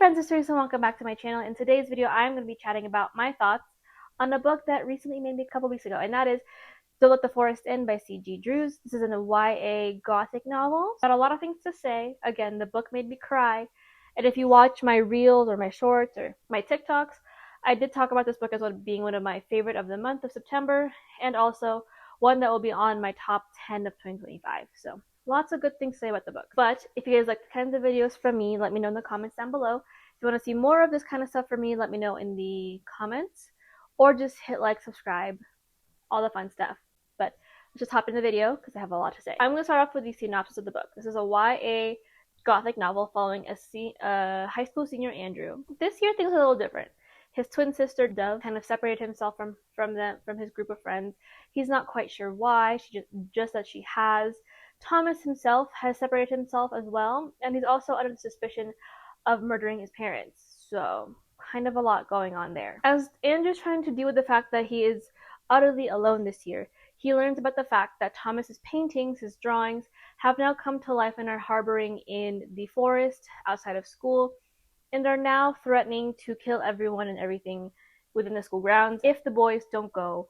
friends and sisters, and welcome back to my channel. In today's video, I'm going to be chatting about my thoughts on a book that recently made me a couple weeks ago, and that is Don't Let the Forest In by C.G. Drews. This is a YA gothic novel. Got a lot of things to say. Again, the book made me cry, and if you watch my reels or my shorts or my TikToks, I did talk about this book as being one of my favorite of the month of September, and also one that will be on my top 10 of 2025. So lots of good things to say about the book. But if you guys like the kinds of videos from me, let me know in the comments down below. If you want to see more of this kind of stuff from me, let me know in the comments. Or just hit like, subscribe, all the fun stuff. But let's just hop into the video because I have a lot to say. I'm going to start off with the synopsis of the book. This is a YA gothic novel following a high school senior, Andrew. This year things are a little different. His twin sister, Dove, kind of separated himself from his group of friends. He's not quite sure why, just that she has. Thomas himself has separated himself as well, and he's also under suspicion of murdering his parents. So, kind of a lot going on there. As Andrew's trying to deal with the fact that he is utterly alone this year, he learns about the fact that Thomas's paintings, his drawings, have now come to life and are harboring in the forest outside of school, and are now threatening to kill everyone and everything within the school grounds if the boys don't go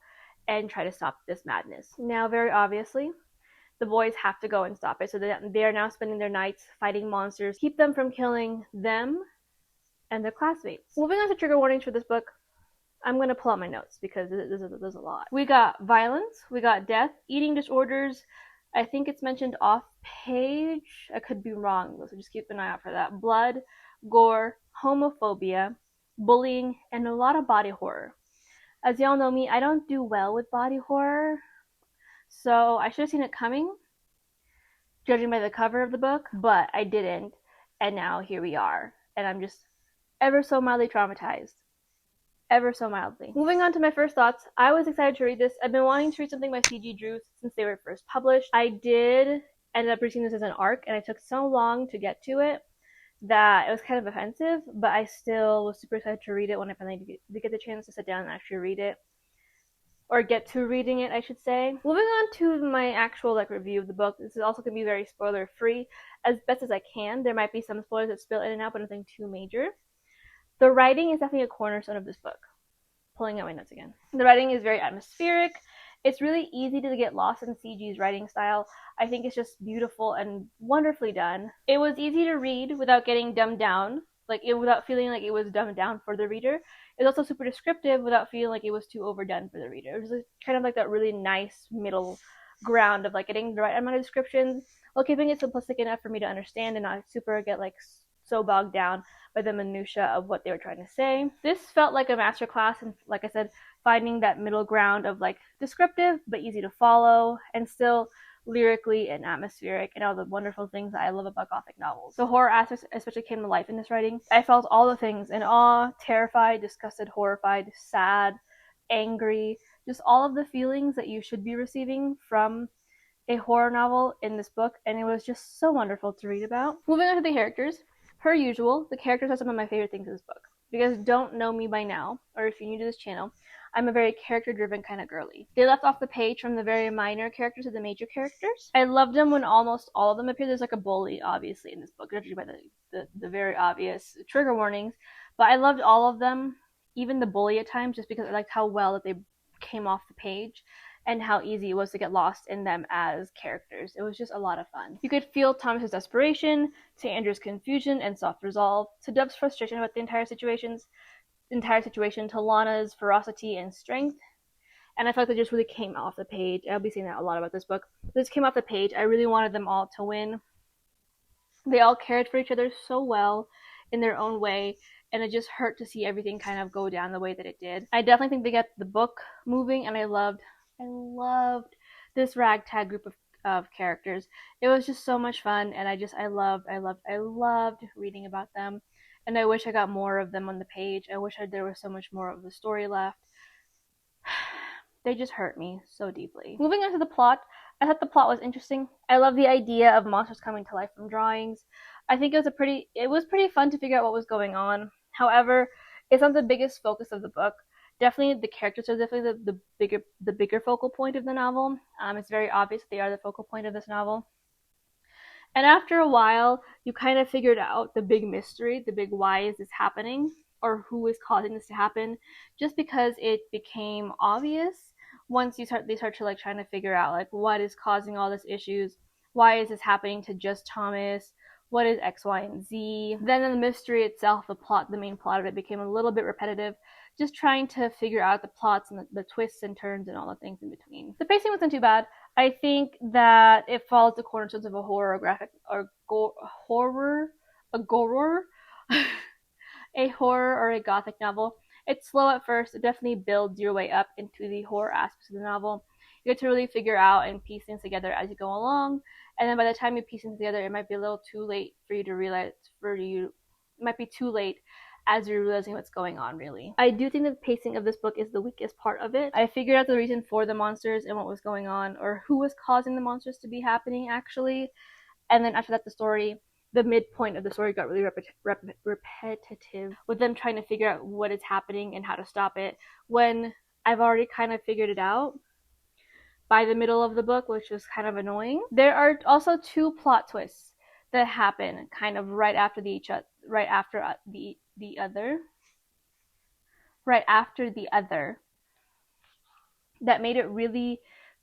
and try to stop this madness. Now, very obviously, the boys have to go and stop it, so they are now spending their nights fighting monsters, keep them from killing them and their classmates. Moving on to trigger warnings for this book, I'm going to pull out my notes because there's a lot. We got violence, we got death, eating disorders. I think it's mentioned off page. I could be wrong, so just keep an eye out for that. Blood, gore, homophobia, bullying, and a lot of body horror. As y'all know me, I don't do well with body horror, so I should have seen it coming, judging by the cover of the book, but I didn't, and now here we are, and I'm just ever so mildly traumatized. Ever so mildly. Moving on to my first thoughts, I was excited to read this. I've been wanting to read something by C.G. Drews since they were first published. I did end up reading this as an arc, and it took so long to get to it that it was kind of offensive, but I still was super excited to read it when I finally did get the chance to sit down and actually read it. Or get to reading it, I should say. Moving on to my actual review of the book, this is also going to be very spoiler free as best as I can. There might be some spoilers that spill in and out, but nothing too major. The writing is definitely a cornerstone of this book. Pulling out my notes again. The writing is very atmospheric. It's really easy to get lost in CG's writing style. I think it's just beautiful and wonderfully done. It was easy to read without getting dumbed down, without feeling like it was dumbed down for the reader. It's also super descriptive without feeling like it was too overdone for the reader. It was kind of like that really nice middle ground of getting the right amount of descriptions while keeping it simplistic enough for me to understand and not super get so bogged down by the minutia of what they were trying to say. This felt like a masterclass in, like I said, finding that middle ground of descriptive but easy to follow and still lyrically and atmospheric and all the wonderful things that I love about gothic novels. The horror aspects especially came to life in this writing. I felt all the things in awe, terrified, disgusted, horrified, sad, angry, just all of the feelings that you should be receiving from a horror novel in this book, and it was just so wonderful to read about. Moving on to the characters. Per usual, the characters are some of my favorite things in this book. If you guys don't know me by now, or if you're new to this channel, I'm a very character-driven kind of girly. They left off the page from the very minor characters to the major characters. I loved them when almost all of them appear. There's a bully, obviously, in this book, judging by the very obvious trigger warnings. But I loved all of them, even the bully at times, just because I liked how well that they came off the page and how easy it was to get lost in them as characters. It was just a lot of fun. You could feel Thomas's desperation, to Andrew's confusion and soft resolve, to Dove's frustration about the entire situation, to Lana's ferocity and strength. And I felt like it just really came off the page. I'll be saying that a lot about this book. This came off the page. I really wanted them all to win. They all cared for each other so well in their own way, and it just hurt to see everything kind of go down the way that it did. I definitely think they got the book moving, and I loved this ragtag group of characters. It was just so much fun, and I loved reading about them, and I wish I got more of them on the page. I wish there was so much more of the story left. They just hurt me so deeply. Moving on to the plot, I thought the plot was interesting. I love the idea of monsters coming to life from drawings. I think it was pretty fun to figure out what was going on. However, it's not the biggest focus of the book. Definitely, the characters are definitely the bigger focal point of the novel. It's very obvious that they are the focal point of this novel. And after a while, you kind of figured out the big mystery, the big why is this happening, or who is causing this to happen, just because it became obvious once they start to like trying to figure out like what is causing all these issues, why is this happening to just Thomas, what is X, Y, and Z. Then in the mystery itself, the main plot of it became a little bit repetitive, just trying to figure out the plots and the twists and turns and all the things in between. The pacing wasn't too bad. I think that it follows the cornerstones of a horror graphic or horror, a horror, a horror or a gothic novel. It's slow at first. It definitely builds your way up into the horror aspects of the novel. You get to really figure out and piece things together as you go along. And then by the time you piece things together, it might be a little too late for you to realize. It might be too late as you're realizing what's going on, really. I do think the pacing of this book is the weakest part of it. I figured out the reason for the monsters and what was going on, or who was causing the monsters to be happening, actually. And then after that, the midpoint of the story got really repetitive, with them trying to figure out what is happening and how to stop it, when I've already kind of figured it out by the middle of the book, which was kind of annoying. There are also two plot twists that happen kind of right after the other that made it really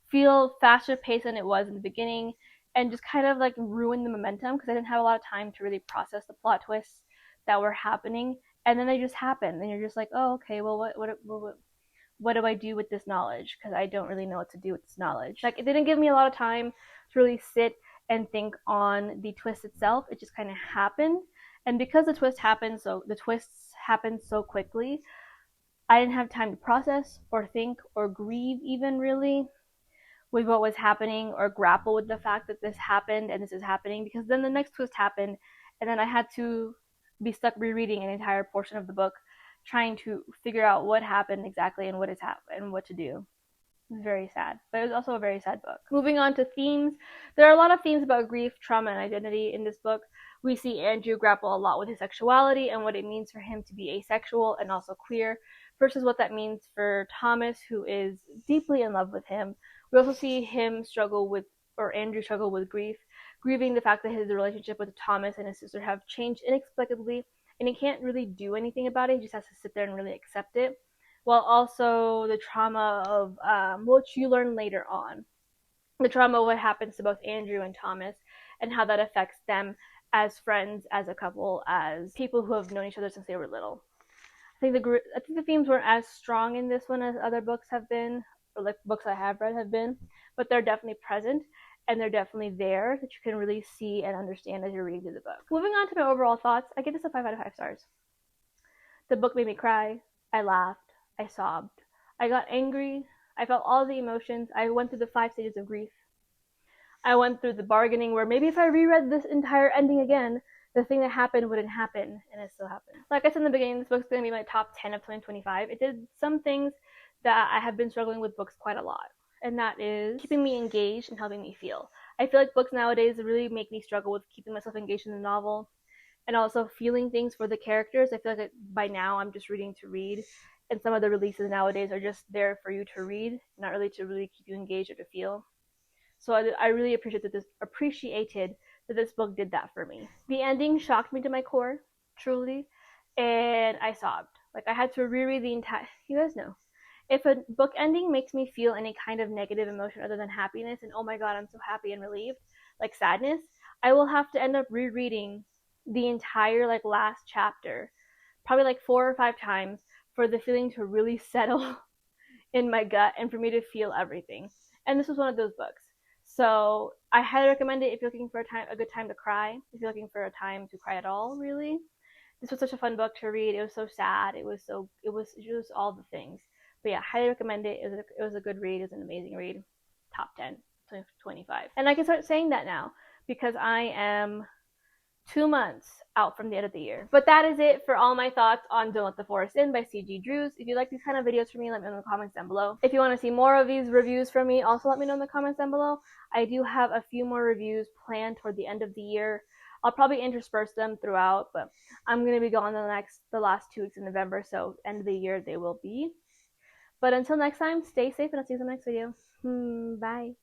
feel faster paced than it was in the beginning, and just kind of like ruined the momentum because I didn't have a lot of time to really process the plot twists that were happening, and then they just happen, and you're just like, oh, okay, well, what do I do with this knowledge? Because I don't really know what to do with this knowledge. Like, it didn't give me a lot of time to really sit and think on the twist itself. It just kind of happened, and because the twists happened so quickly, I didn't have time to process or think or grieve even really with what was happening, or grapple with the fact that this happened and this is happening, because then the next twist happened, and then I had to be stuck rereading an entire portion of the book trying to figure out what happened exactly and what has happened and what to do. It was very sad, but it was also a very sad book. Moving on to themes, there are a lot of themes about grief, trauma, and identity in this book. We see Andrew grapple a lot with his sexuality and what it means for him to be asexual and also queer, versus what that means for Thomas, who is deeply in love with him. We also see Andrew struggle with grief, grieving the fact that his relationship with Thomas and his sister have changed inexplicably, and he can't really do anything about it. He just has to sit there and really accept it. While also the trauma of which you learn later on, the trauma of what happens to both Andrew and Thomas, and how that affects them as friends, as a couple, as people who have known each other since they were little. I think the themes weren't as strong in this one as other books have been, or like books I have read have been, but they're definitely present, and they're definitely there that you can really see and understand as you're reading through the book. Moving on to my overall thoughts, I give this a 5 out of 5 stars. The book made me cry. I laughed. I sobbed. I got angry. I felt all the emotions. I went through the 5 stages of grief. I went through the bargaining where maybe if I reread this entire ending again, the thing that happened wouldn't happen, and it still happened. Like I said in the beginning, this book's going to be my top 10 of 2025. It did some things that I have been struggling with books quite a lot, and that is keeping me engaged and helping me feel. I feel like books nowadays really make me struggle with keeping myself engaged in the novel, and also feeling things for the characters. I feel like by now I'm just reading to read, and some of the releases nowadays are just there for you to read, not really to really keep you engaged or to feel. So I really appreciated that this book did that for me. The ending shocked me to my core, truly, and I sobbed. Like, I had to reread the entire. You guys know, if a book ending makes me feel any kind of negative emotion other than happiness and oh my god, I'm so happy and relieved, like sadness, I will have to end up rereading the entire like last chapter, probably like 4 or 5 times, for the feeling to really settle in my gut and for me to feel everything. And this was one of those books. So I highly recommend it if you're looking for a good time to cry, if you're looking for a time to cry at all, really. This was such a fun book to read. It was so sad. It was just all the things. But yeah, highly recommend it. It was a good read. It was an amazing read. Top 10, 2025. And I can start saying that now because I am 2 months out from the end of the year. But that is it for all my thoughts on Don't Let the Forest In by C.G. Drews. If you like these kind of videos from me, let me know in the comments down below. If you want to see more of these reviews from me, also let me know in the comments down below. I do have a few more reviews planned toward the end of the year. I'll probably intersperse them throughout, but I'm going to be gone the last 2 weeks in November, so end of the year they will be. But until next time, stay safe, and I'll see you in the next video. Bye.